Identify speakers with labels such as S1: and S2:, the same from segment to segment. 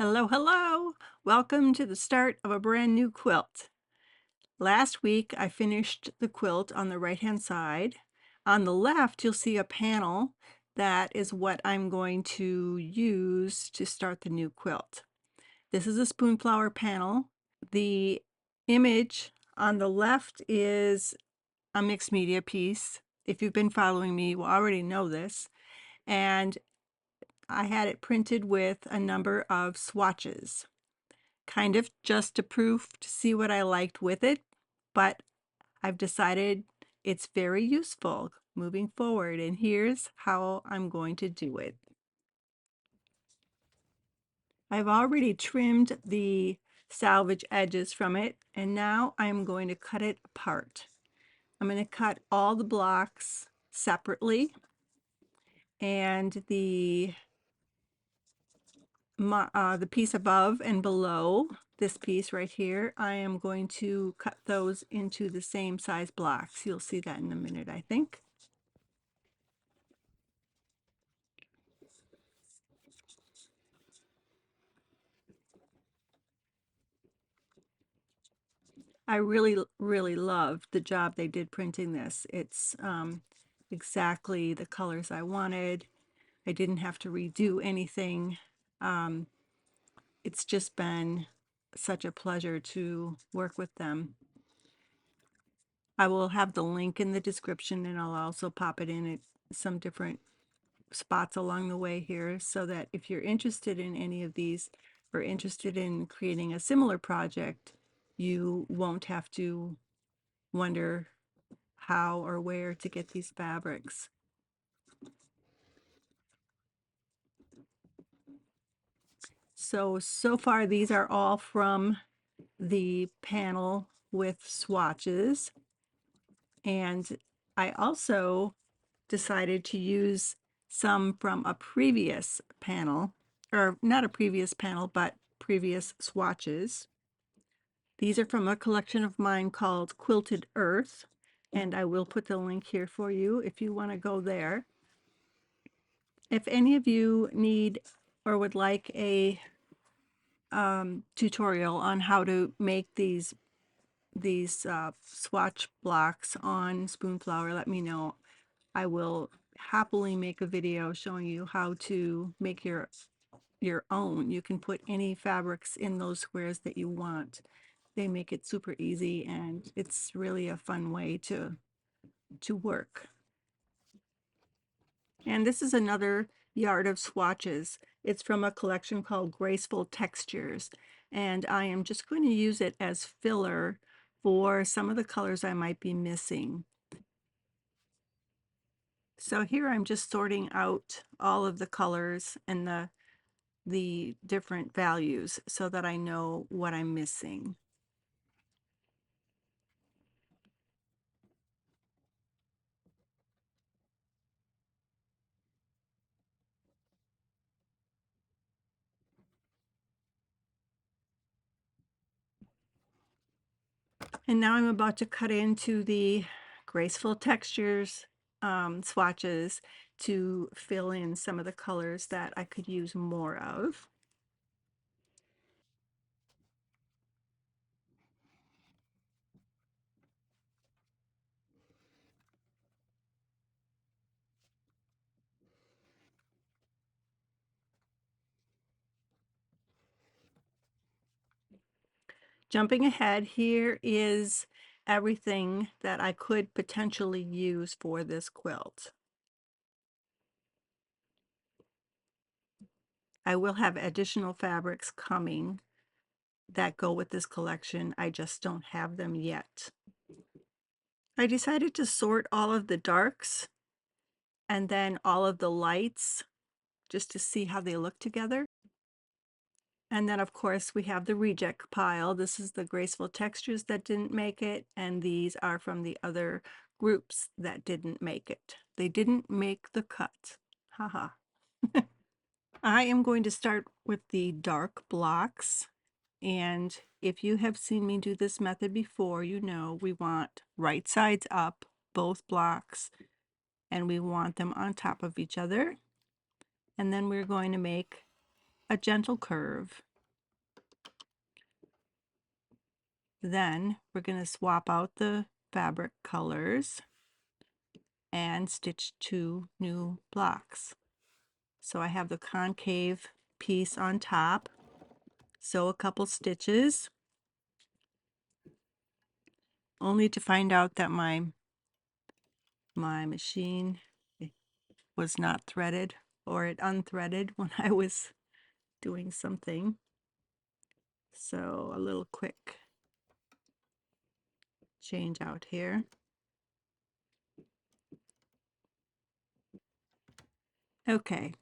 S1: Hello, hello! Welcome to the start of a brand new quilt. Last week I finished the quilt on the right-hand side. On the left, you'll see a panel that is what I'm going to use to start the new quilt. This is a spoonflower panel. The image on the left is a mixed media piece. If you've been following me, you will already know this. And I had it printed with a number of swatches. Kind of just a proof to see what I liked with it, but I've decided it's very useful moving forward, and here's how I'm going to do it. I've already trimmed the salvage edges from it, and now I'm going to cut it apart. I'm going to cut all the blocks separately, and the piece above and below this piece right here, I am going to cut those into the same size blocks. You'll see that in a minute, I think. I really love the job they did printing this. It's exactly the colors I wanted. I didn't have to redo anything. It's just been such a pleasure to work with them. I will have the link in the description, and I'll also pop it in at some different spots along the way here, so that if you're interested in any of these or interested in creating a similar project, you won't have to wonder how or where to get these fabrics. So far these are all from the panel with swatches, and I also decided to use some from a previous panel, or not a previous panel, but previous swatches. These are from a collection of mine called Quilted Earth, and I will put the link here for you if you want to go there. If any of you need or would like a tutorial on how to make these swatch blocks on spoonflower, let me know. I will happily make a video showing you how to make your own. You can put any fabrics in those squares that you want. They make it super easy, and it's really a fun way to work. And this is another yard of swatches. It's from a collection called Graceful Textures, and I am just going to use it as filler for some of the colors I might be missing. So here I'm just sorting out all of the colors and the different values so that I know what I'm missing. And now I'm about to cut into the Graceful Textures swatches to fill in some of the colors that I could use more of. Jumping ahead, here is everything that I could potentially use for this quilt. I will have additional fabrics coming that go with this collection. I just don't have them yet. I decided to sort all of the darks and then all of the lights just to see how they look together. And then, of course, we have the reject pile. This is the Graceful Textures that didn't make it, and these are from the other groups that didn't make it. They didn't make the cut. Haha. I am going to start with the dark blocks, and if you have seen me do this method before, you know we want right sides up, both blocks, and we want them on top of each other. And then we're going to make a gentle curve Then we're going to swap out the fabric colors and stitch 2 new blocks. So I have the concave piece on top, sew a couple stitches, only to find out that my machine was not threaded, or it unthreaded when I was doing something. So a little quick change out here. Okay,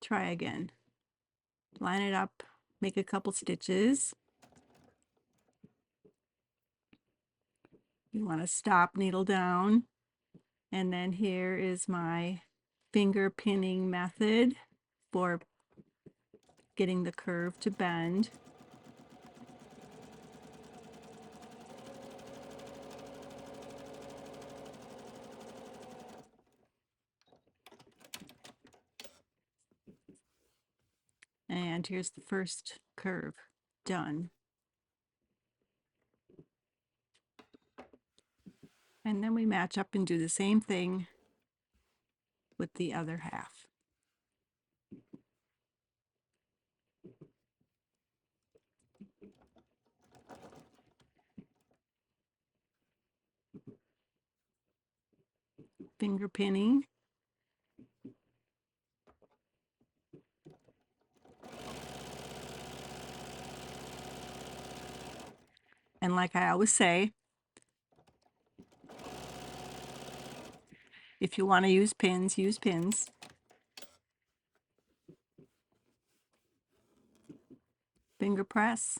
S1: try again. Line it up, make a couple stitches. You want to stop, needle down, and then here is my finger pinning method for getting the curve to bend. And here's the first curve done. And then we match up and do the same thing with the other half. Finger pinning. And like I always say, if you want to use pins, use pins. Finger press.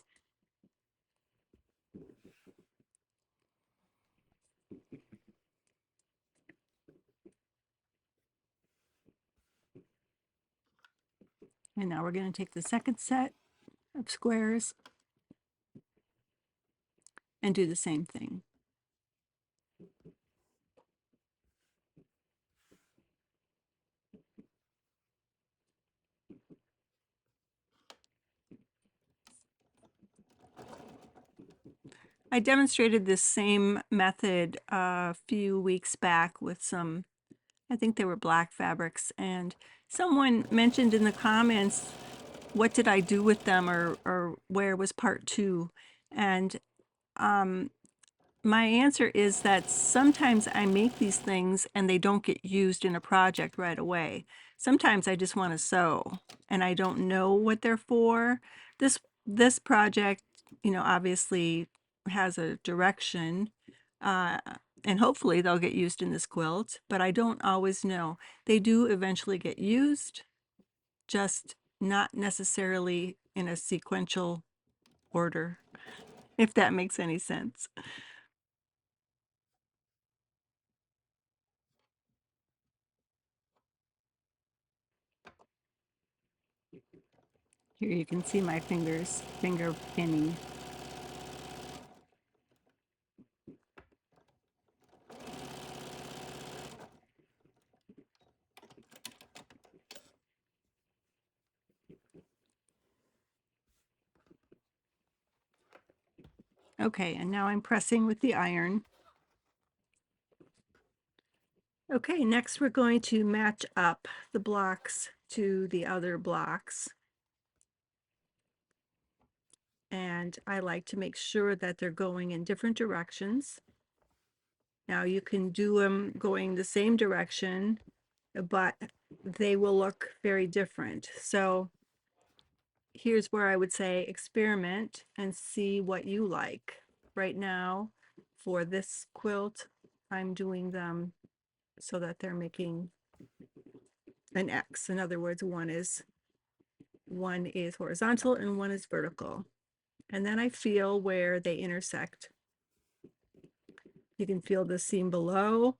S1: And now we're going to take the second set of squares and do the same thing. I demonstrated this same method a few weeks back with some, I think they were black fabrics, and someone mentioned in the comments, what did I do with them, or where was part 2? And my answer is that sometimes I make these things and they don't get used in a project right away. Sometimes I just want to sew and I don't know what they're for. This project, obviously has a direction, uh, and hopefully they'll get used in this quilt, but I don't always know. They do eventually get used, just not necessarily in a sequential order, if that makes any sense. Here you can see my finger pinning. Okay, and now I'm pressing with the iron. Okay, next we're going to match up the blocks to the other blocks. And I like to make sure that they're going in different directions. Now you can do them going the same direction, but they will look very different. So here's where I would say experiment and see what you like. Right now, for this quilt, I'm doing them so that they're making an X. In other words, one is horizontal and one is vertical. And then I feel where they intersect. You can feel the seam below,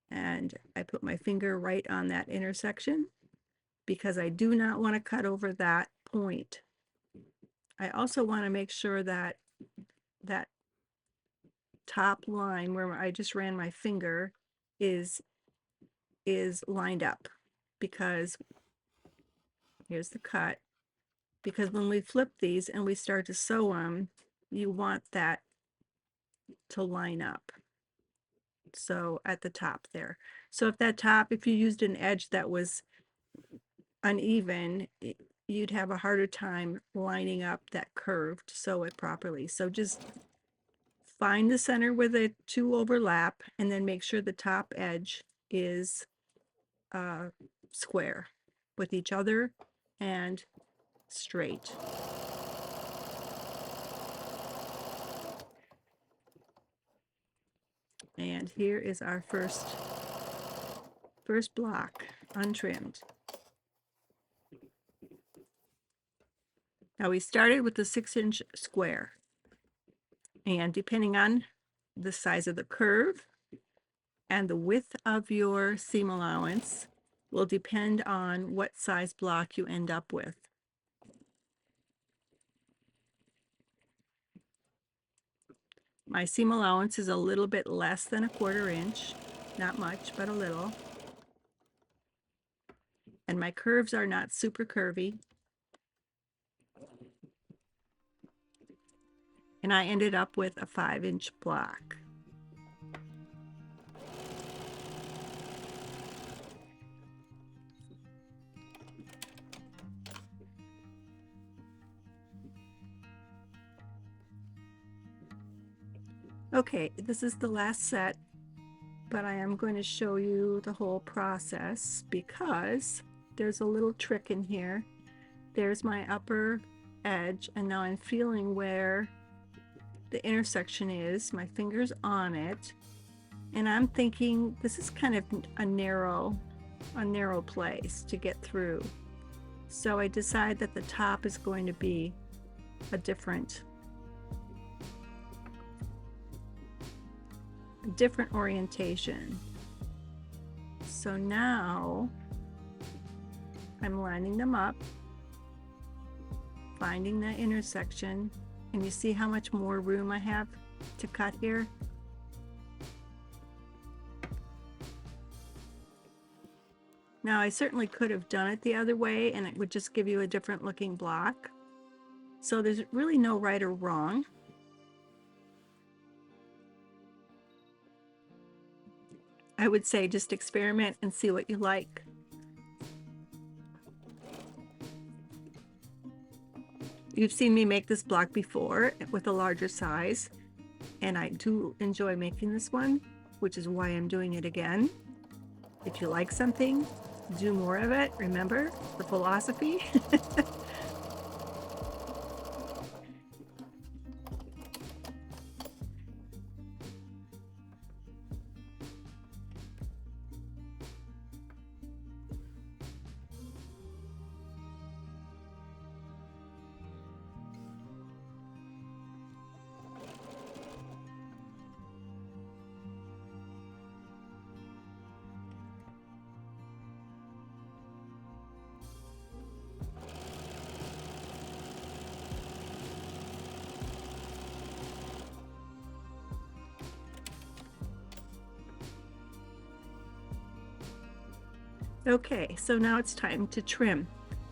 S1: and I put my finger right on that intersection because I do not want to cut over that point. I also want to make sure that that top line where I just ran my finger is lined up, because here's the cut, because when we flip these and we start to sew them, you want that to line up. So at the top there. So if you used an edge that was uneven, you'd have a harder time lining up that curve to sew it properly. So just find the center where the two overlap, and then make sure the top edge is square with each other and straight. And here is our first block untrimmed. Now we started with the 6-inch square, and depending on the size of the curve and the width of your seam allowance will depend on what size block you end up with. My seam allowance is a little bit less than a 1/4 inch, not much, but a little. And my curves are not super curvy. And I ended up with a 5-inch block. Okay, this is the last set, but I am going to show you the whole process because there's a little trick in here. There's my upper edge, and now I'm feeling where the intersection is, my finger's on it, and I'm thinking this is kind of a narrow place to get through. So I decide that the top is going to be a different orientation. So now I'm lining them up, finding the intersection, and you see how much more room I have to cut here? Now I certainly could have done it the other way and it would just give you a different looking block. So there's really no right or wrong. I would say just experiment and see what you like. You've seen me make this block before with a larger size, and I do enjoy making this one, which is why I'm doing it again. If you like something, do more of it. Remember the philosophy? Okay, so now it's time to trim.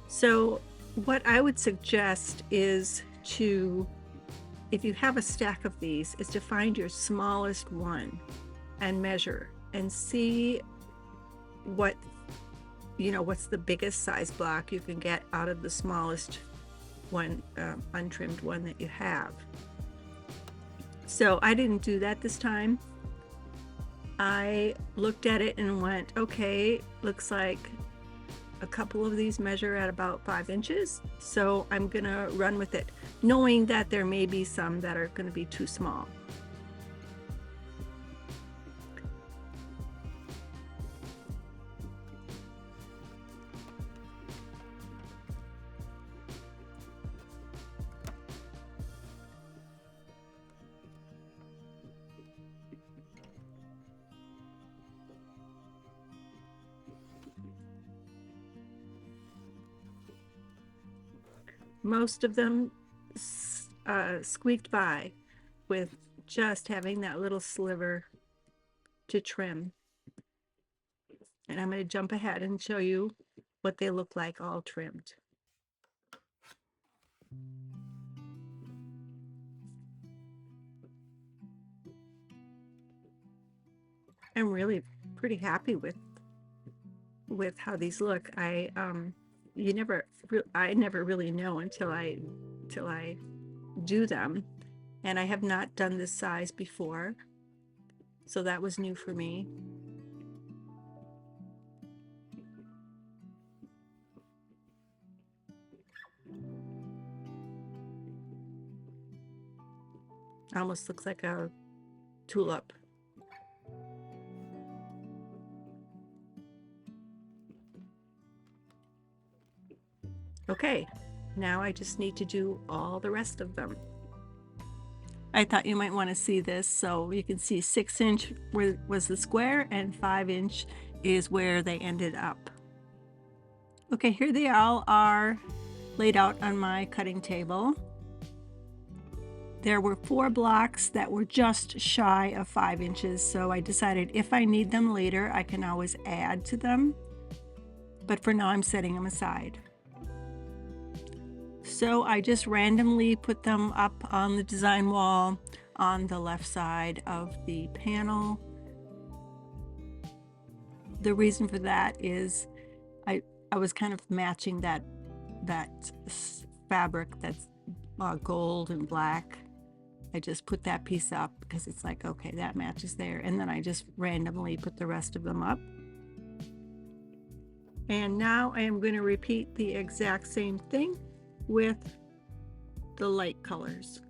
S1: So what I would suggest is to, if you have a stack of these, is to find your smallest one and measure and see what, what's the biggest size block you can get out of the smallest one, untrimmed one that you have. So I didn't do that this time. I looked at it and went, okay, looks like a couple of these measure at about 5 inches, so I'm gonna run with it, knowing that there may be some that are gonna be too small. Most of them squeaked by with just having that little sliver to trim. And I'm going to jump ahead and show you what they look like all trimmed. I'm really pretty happy with how these look. I never really know until I do them, and I have not done this size before, so that was new for me. Almost looks like a tulip. Okay, now I just need to do all the rest of them. I thought you might want to see this, so you can see 6-inch was the square and 5-inch is where they ended up. Okay, here they all are laid out on my cutting table. There were 4 blocks that were just shy of 5 inches, so I decided if I need them later, I can always add to them. But for now, I'm setting them aside. So I just randomly put them up on the design wall on the left side of the panel. The reason for that is I was kind of matching that fabric that's gold and black. I just put that piece up because it's like, okay, that matches there. And then I just randomly put the rest of them up. And now I am going to repeat the exact same thing with the light colors.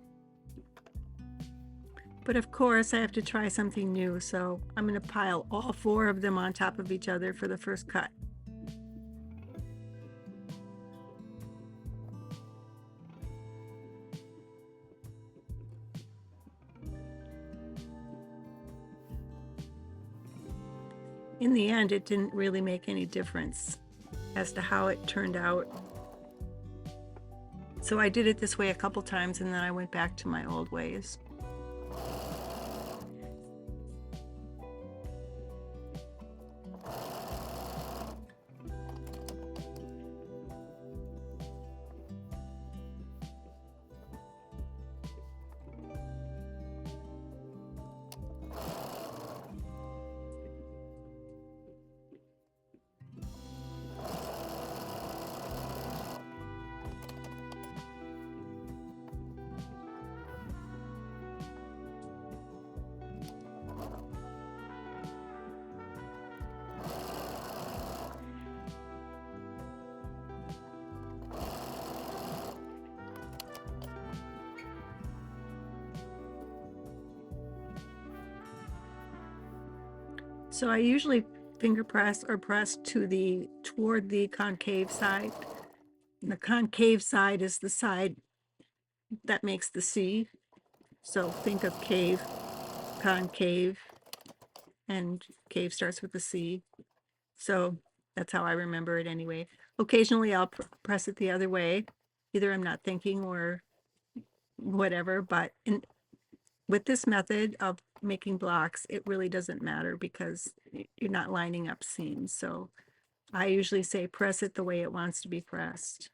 S1: But of course, I have to try something new, so I'm going to pile all 4 of them on top of each other for the first cut. In the end, it didn't really make any difference as to how it turned out. So I did it this way a couple times and then I went back to my old ways. So I usually finger press or press toward the concave side. And the concave side is the side that makes the C. So think of cave, concave, and cave starts with the C. So that's how I remember it anyway. Occasionally I'll press it the other way. Either I'm not thinking or whatever, but with this method of making blocks, it really doesn't matter because you're not lining up seams. So I usually say press it the way it wants to be pressed.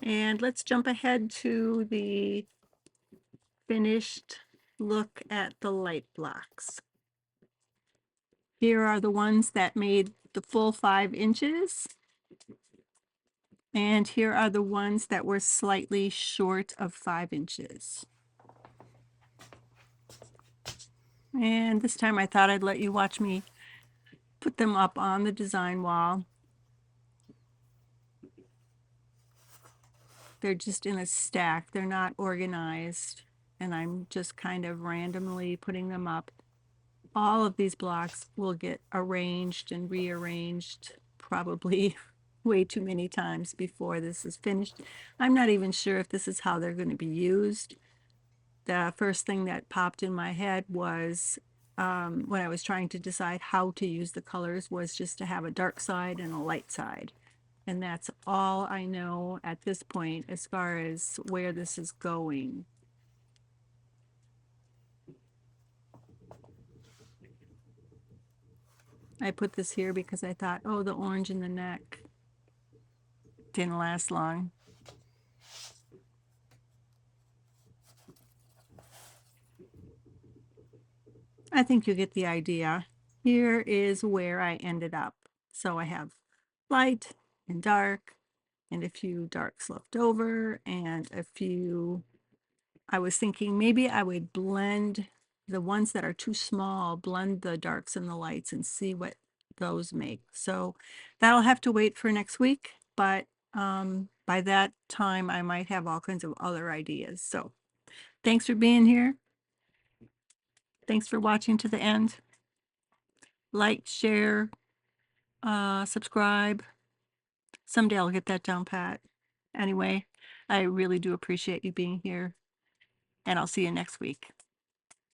S1: And let's jump ahead to the finished look at the light blocks. Here are the ones that made the full 5 inches. And here are the ones that were slightly short of 5 inches. And this time I thought I'd let you watch me put them up on the design wall. They're just in a stack. They're not organized. And I'm just kind of randomly putting them up. All of these blocks will get arranged and rearranged probably way too many times before this is finished. I'm not even sure if this is how they're going to be used. The first thing that popped in my head was when I was trying to decide how to use the colors, was just to have a dark side and a light side. And that's all I know at this point as far as where this is going. I put this here because I thought, oh, the orange in the neck didn't last long. I think you get the idea. Here is where I ended up. So I have light and dark and a few darks left over and a few. I was thinking maybe I would blend the ones that are too small, blend the darks and the lights and see what those make. So that'll have to wait for next week, but by that time I might have all kinds of other ideas. So thanks for being here. Thanks for watching to the end. Like, share, subscribe. Someday I'll get that down pat. Anyway, I really do appreciate you being here, and I'll see you next week.